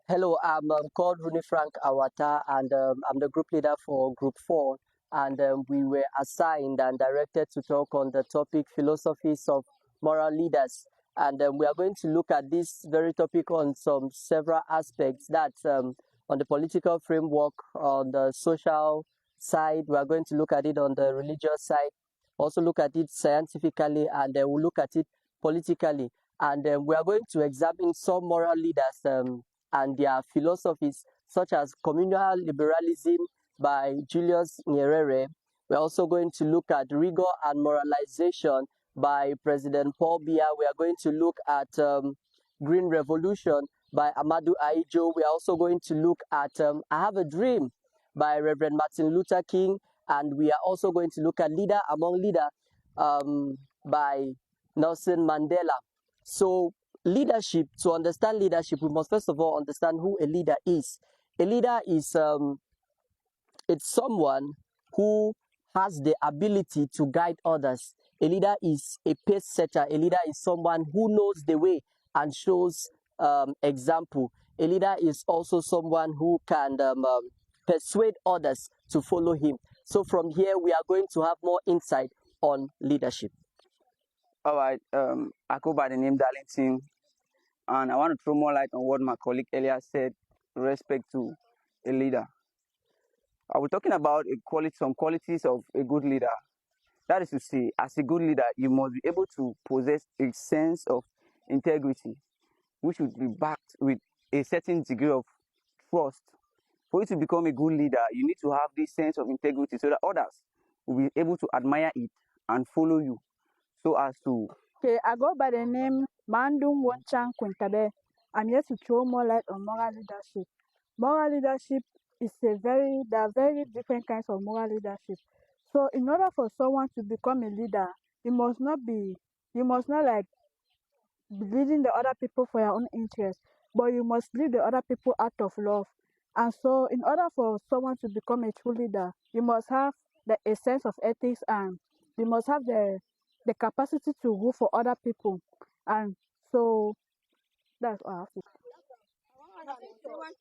Hello, I'm called Rooney Frank Awata, and I'm the group leader for Group 4. And we were assigned and directed to talk on the topic philosophies of moral leaders. And we are going to look at this very topic on some several aspects. That's on the political framework, on the social side. We are going to look at it on the religious side, also look at it scientifically, and then we'll look at it politically. And we are going to examine some moral leaders and their philosophies, such as communal liberalism by Julius Nyerere. We're also going to look at rigor and moralization by President Paul Biya. We are going to look at Green Revolution by Amadou Ahidjo. We are also going to look at I Have a Dream by Reverend Martin Luther King. And we are also going to look at Leader Among Leader by Nelson Mandela. So leadership, to understand leadership, we must first of all understand who a leader is. A leader is it's someone who has the ability to guide others. A leader is a pace setter. A leader is someone who knows the way and shows example. A leader is also someone who can persuade others to follow him. So from here, we are going to have more insight on leadership. All right, I go by the name Darlington, and I want to throw more light on what my colleague earlier said with respect to a leader. I was talking about some qualities of a good leader. That is to say, as a good leader, you must be able to possess a sense of integrity, which would be backed with a certain degree of trust. For you to become a good leader, you need to have this sense of integrity so that others will be able to admire it and follow you. So as to Okay, I go by the name Mandum Wonchang Quintabe. I'm here to throw more light on moral leadership. Moral leadership is there are very different kinds of moral leadership. So in order for someone to become a leader, you must not like be leading the other people for your own interest, but you must lead the other people out of love. And so in order for someone to become a true leader, you must have a sense of ethics, and you must have the capacity to rule for other people. And so that's all I have to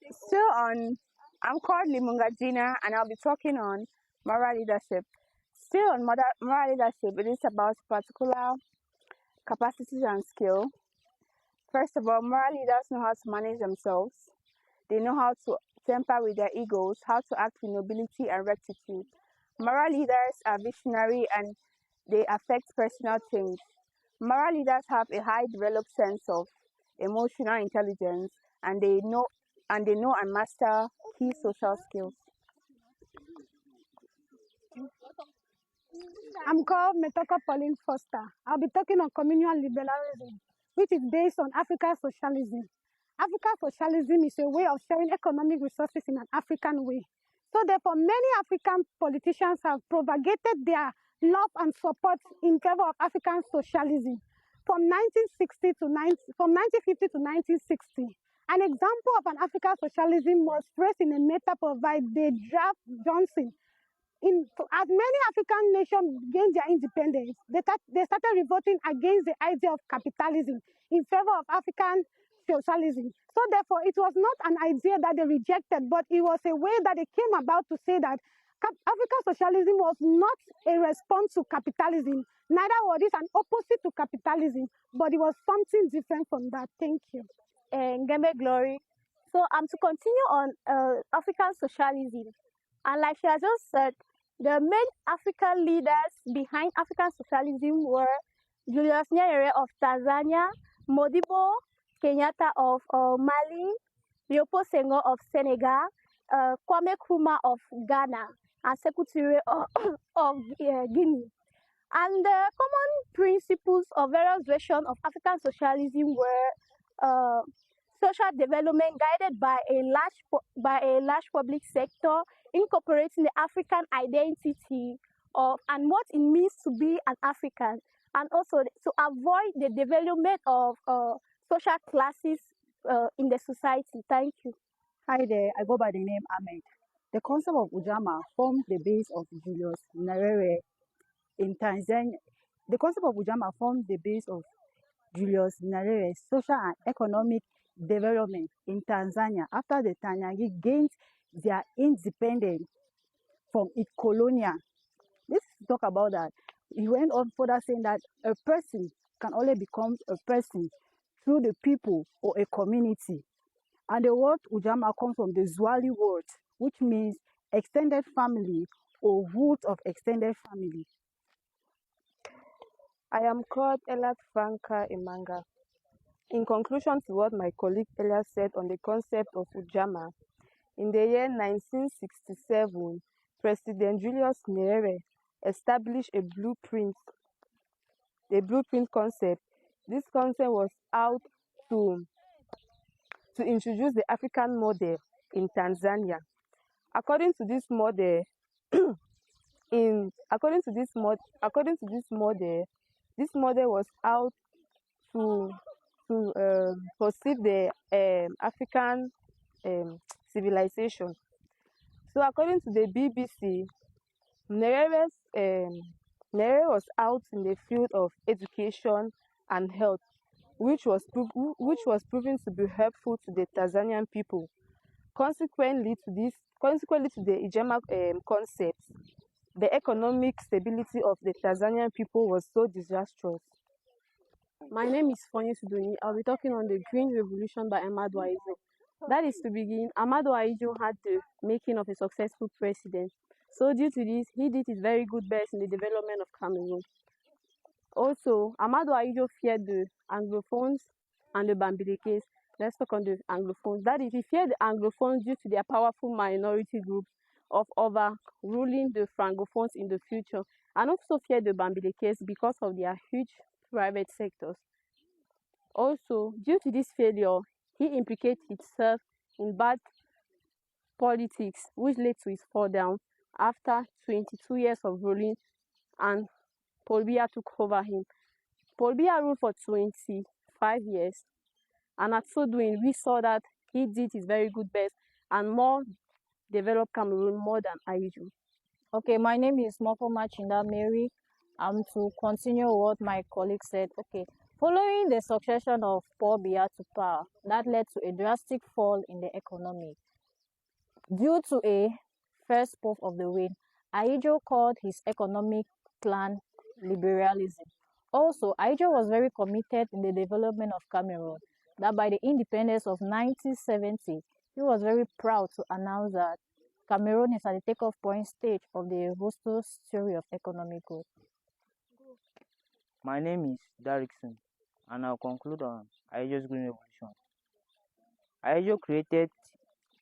say. Still on, I'm called Limungajina and I'll be talking on moral leadership. Still on moral leadership, it is about particular capacities and skill. First of all, moral leaders know how to manage themselves. They know how to temper with their egos, how to act with nobility and rectitude. Moral leaders are visionary and they affect personal change. Moral leaders have a high developed sense of emotional intelligence, and they know and master key social skills. I'm called Metoko Pauline Foster. I'll be talking on communal liberalism, which is based on African socialism. African socialism is a way of sharing economic resources in an African way. So therefore, many African politicians have propagated their love and support in favor of African socialism from 1950 to 1960. An example of an African socialism was raised in a meta by the Draft Johnson. As many African nations gained their independence, they started revolting against the idea of capitalism in favor of African socialism. So therefore, it was not an idea that they rejected, but it was a way that they came about to say that African socialism was not a response to capitalism, neither was it an opposite to capitalism, but it was something different from that. Thank you. And Gembe Glory. So to continue on African socialism, and like she has just said, the main African leaders behind African socialism were Julius Nyerere of Tanzania, Modibo Kenyatta of Mali, Leopold Senghor of Senegal, Kwame Nkrumah of Ghana, and Sekou Touré of Guinea. And the common principles of various versions of African socialism were social development guided by a large public sector, incorporating the African identity and what it means to be an African, and also to avoid the development of social classes in the society. Thank you. Hi there, I go by the name Ahmed. The concept of Ujamaa formed the base of Julius Nyerere in Tanzania. The concept of Ujamaa formed the base of Julius Nyerere's social and economic development in Tanzania after the Tanzania gained their independence from its colonial. This talk about that. He went on further saying that a person can only become a person through the people or a community. And the word Ujamaa comes from the Swahili word, which means extended family or root of extended family. I am called Elat Franca Imanga. In conclusion to what my colleague earlier said on the concept of Ujamaa, in the year 1967, President Julius Nyerere established a blueprint concept. This concept was out to introduce the African model in Tanzania. According to this model, this model was out to perceive the African civilization. So according to the BBC, Nyerere was out in the field of education and health, which was proven to be helpful to the Tanzanian people. Consequently to the Ijema concept, the economic stability of the Tanzanian people was so disastrous. My name is Fonye Sudoni. I'll be talking on the Green Revolution by Ahmadu Ahijo. That is to begin, Ahmadu Ahijo had the making of a successful president. So due to this, he did his very good best in the development of Cameroon. Also, Ahmadu Ahijo feared the Anglophones and the Bambilekes. Let's talk on the Anglophones. That is, he feared the Anglophones due to their powerful minority groups of overruling the Francophones in the future, and also feared the Bambilekes because of their huge private sectors. Also, due to this failure, he implicated himself in bad politics, which led to his fall down after 22 years of ruling, and Paul Biya took over him. Paul Biya ruled for 25 years, and at so doing, we saw that he did his very good best and more developed Cameroon more than Aiju. Okay, my name is Mofo Machinda Mary. To continue what my colleague said, okay, following the succession of Paul Biya to power, that led to a drastic fall in the economy. Due to a first puff of the wind, Ahijo called his economic plan liberalism. Also, Ahijo was very committed in the development of Cameroon, that by the independence of 1970, he was very proud to announce that Cameroon is at the takeoff point stage of the Robusto story of economic growth. My name is Derrickson, and I'll conclude on Ahijo's Green Revolution. Ahijo created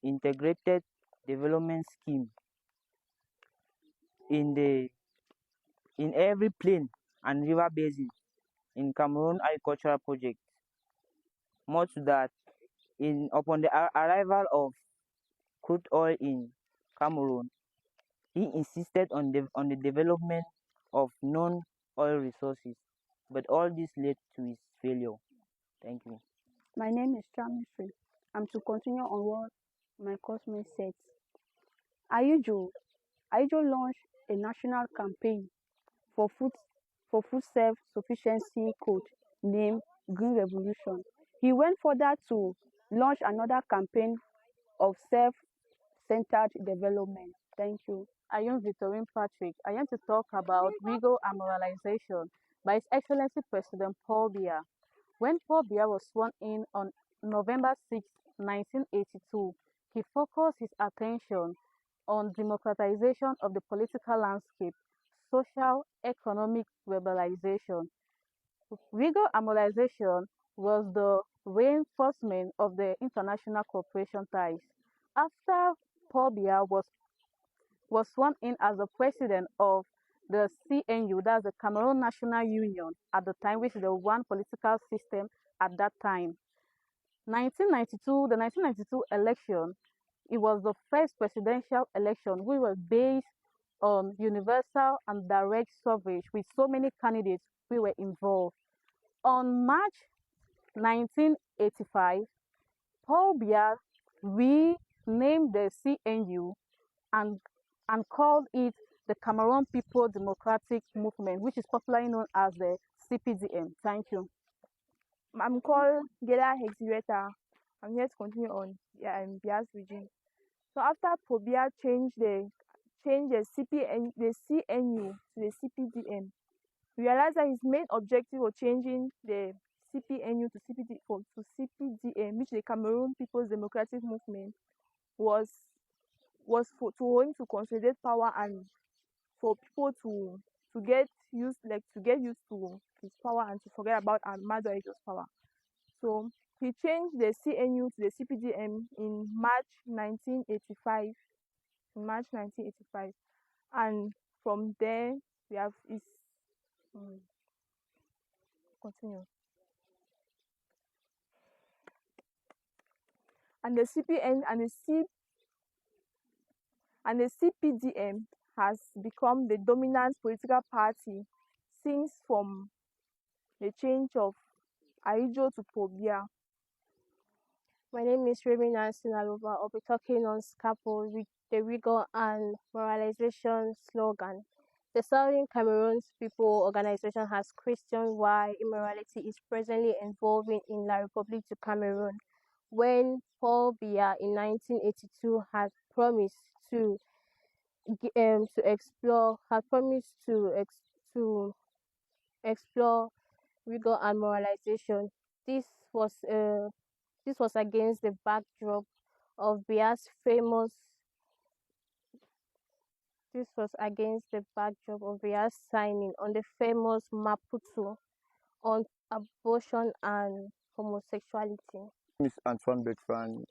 integrated development scheme in every plain and river basin in Cameroon agricultural project. More to that, upon the arrival of crude oil in Cameroon, he insisted on the development of non-oil resources, but all this led to his failure. Thank you. My name is Chamifrey. I'm to continue on what my classmate said. Ahijo launched a national campaign for food self-sufficiency code named Green Revolution. He went further to launch another campaign of self-centered development. Thank you. I am Victorine Patrick. I am to talk about legal amoralization by His Excellency President Paul Biya. When Paul Biya was sworn in on November 6, 1982, he focused his attention on democratization of the political landscape, social economic globalization. Legal amoralization was the reinforcement of the international cooperation ties. After Paul Biya was sworn in as the president of the CNU, that's the Cameroon National Union at the time, which is the one political system at that time. The 1992 election, it was the first presidential election which was based on universal and direct suffrage with so many candidates who were involved. On March 1985, Paul Biya renamed the CNU and called it the Cameroon People Democratic Movement, which is popularly known as the CPDM. Thank you. I'm called Geda Hexiweta. I'm here to continue on Bia's region. So after Pobia changed the CNU to the CPDM, we realized that his main objective of changing the CPNU to CPDM, which is the Cameroon People's Democratic Movement, was to him to consolidate power and for people to get used to his power and to forget about Ahmadu Ahijo's power. So he changed the CNU to the CPDM in March 1985. And from there we have his continue. And the CPDM has become the dominant political party since from the change of Ahijo to Pobia. My name is Remy Nansinalova. I'll be talking on scaffold with the rigor and moralization slogan. The Southern Cameroon's People Organization has questioned why immorality is presently evolving in La République du Cameroon when Paul Biya in 1982 had promised to explore rigor and moralization. This was against the backdrop of Bia's famous signing on the famous Maputo on abortion and homosexuality. Miss Antoine Bertrand.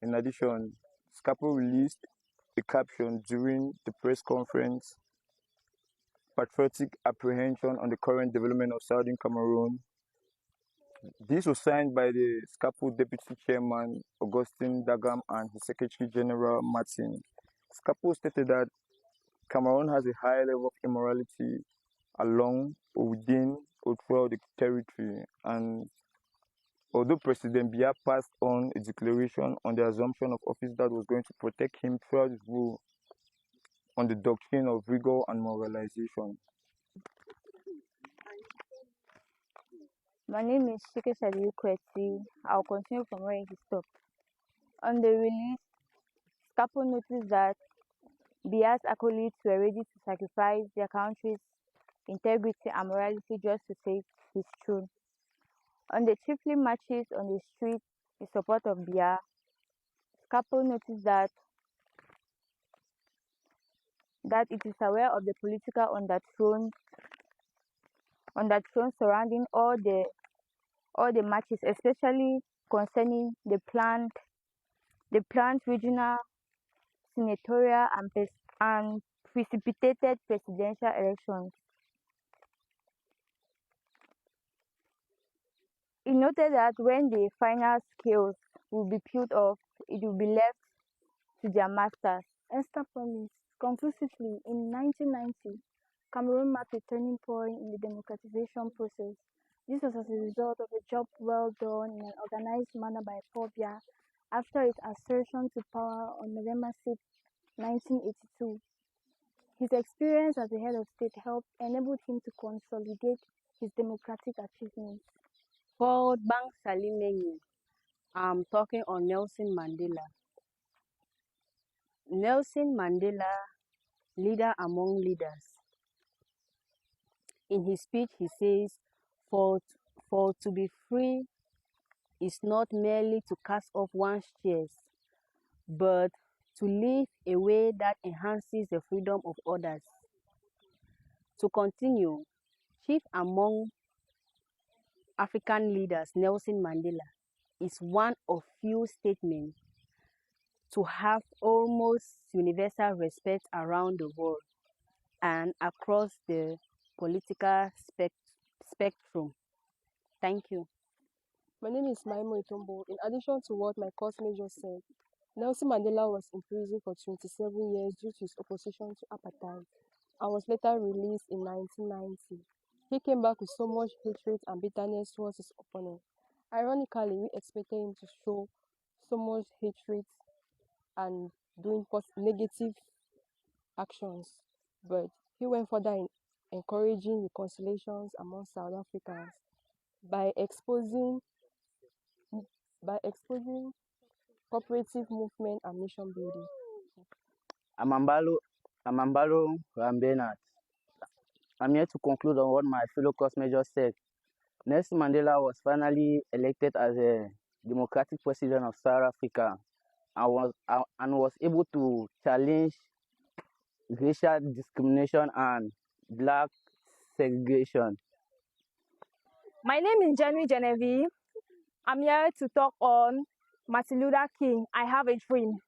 In addition, Scapo released a caption during the press conference, Patriotic Apprehension on the Current Development of Southern Cameroon. This was signed by the Scapo Deputy Chairman, Augustin Dagam, and his Secretary General, Martin. Scapo stated that Cameroon has a high level of immorality along or within or throughout the territory, and although President Biya passed on a declaration on the assumption of office that was going to protect him throughout his rule on the doctrine of rigor and moralization. My name is Shike Sadiu Kweti. I'll continue from where he stopped. On the release, Scapo noticed that Biya's acolytes were ready to sacrifice their country's integrity and morality just to save his throne. On the chiefly marches on the street in support of Biya, Scapo noticed that it is aware of the political undertone surrounding all the marches, especially concerning the planned regional, senatorial, and precipitated presidential elections. He noted that when the final scales will be peeled off, it will be left to their masters. Esther promised. Conclusively, in 1990, Cameroon marked a turning point in the democratization process. This was as a result of a job well done in an organized manner by Paul Biya after his assertion to power on November 6, 1982. His experience as the head of state helped enabled him to consolidate his democratic achievements. Called Bank Salimenyi, I'm talking on Nelson Mandela. Nelson Mandela, leader among leaders. In his speech, he says, for to be free is not merely to cast off one's chains, but to live a way that enhances the freedom of others. To continue, chief among African leaders, Nelson Mandela, is one of few statements to have almost universal respect around the world and across the political spectrum. Thank you. My name is Maimo Itombo. In addition to what my classmate just said, Nelson Mandela was in prison for 27 years due to his opposition to apartheid and was later released in 1990. He came back with so much hatred and bitterness towards his opponent. Ironically, we expected him to show so much hatred and doing negative actions, but he went further in encouraging reconciliations among South Africans. by exposing cooperative movement and nation building. Amambalo Rambenat. I'm here to conclude on what my fellow classmates just said. Nelson Mandela was finally elected as a democratic president of South Africa and was able to challenge racial discrimination and black segregation. My name is Jenny Genevieve. I'm here to talk on Martin Luther King, I Have a Dream.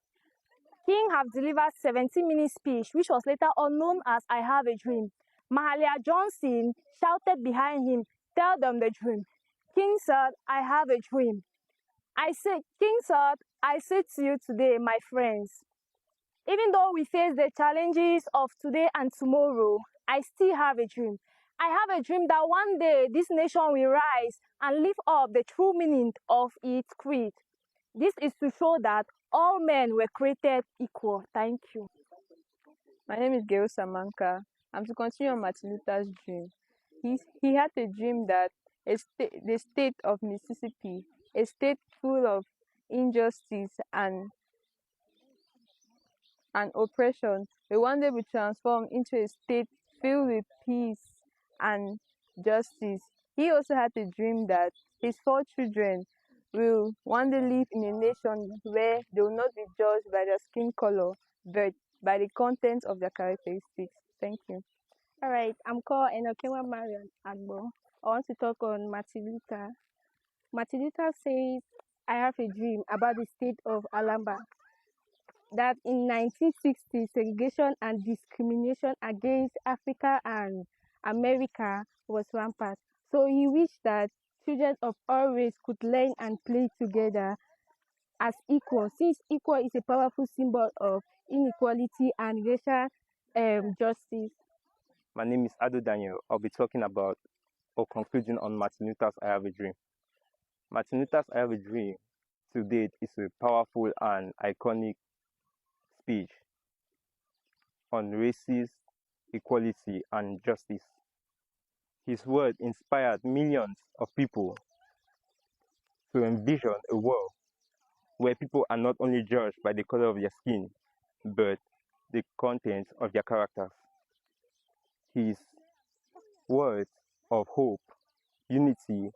King have delivered 17-minute speech, which was later on known as I Have a Dream. Mahalia Johnson shouted behind him, tell them the dream. King said, I have a dream. King said, I say to you today, my friends, even though we face the challenges of today and tomorrow, I still have a dream. I have a dream that one day this nation will rise and live up the true meaning of its creed. This is to show that all men were created equal. Thank you. My name is Gail Samanka. I'm to continue on Martin Luther's dream. He had a dream that the state of Mississippi, a state full of injustice and oppression, will one day be transformed into a state filled with peace and justice. He also had a dream that his 4 children will one day live in a nation where they will not be judged by their skin color, but by the content of their characteristics. Thank you. All right, I'm called Enokewa Marion Agbo. I want to talk on Martin Luther. Martin Luther says, I have a dream about the state of Alabama, that in 1960, segregation and discrimination against Africa and America was rampant. So he wished that children of all races could learn and play together as equal, since equal is a powerful symbol of inequality and racial justice. My name is Ado Daniel. I'll be talking about or concluding on Martin Luther's I Have a Dream. Martin Luther's I Have a Dream to date is a powerful and iconic speech on races, equality, and justice. His word inspired millions of people to envision a world where people are not only judged by the color of their skin, but the content of their characters. His words of hope, unity,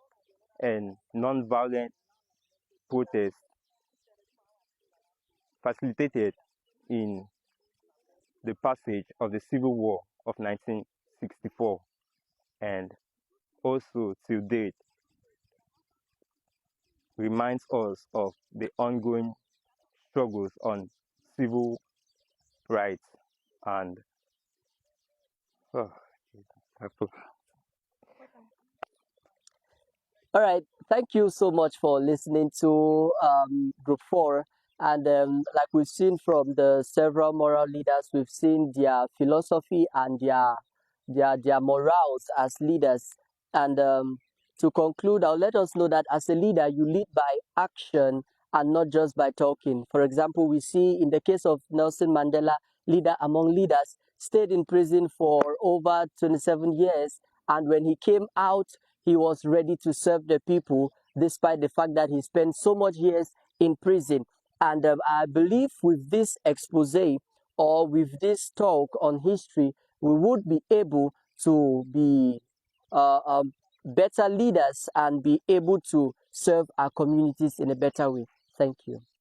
and non-violent protest facilitated in the passage of the Civil War of 1964 and also till date reminds us of the ongoing struggles on civil rights and All right. Thank you so much for listening to Group 4. And like we've seen from the several moral leaders, we've seen their philosophy and their morals as leaders. And to conclude, I'll let us know that as a leader, you lead by action and not just by talking. For example, we see in the case of Nelson Mandela, leader among leaders, stayed in prison for over 27 years. And when he came out, he was ready to serve the people despite the fact that he spent so much years in prison. And I believe with this expose or with this talk on history, we would be able to be better leaders and be able to serve our communities in a better way. Thank you.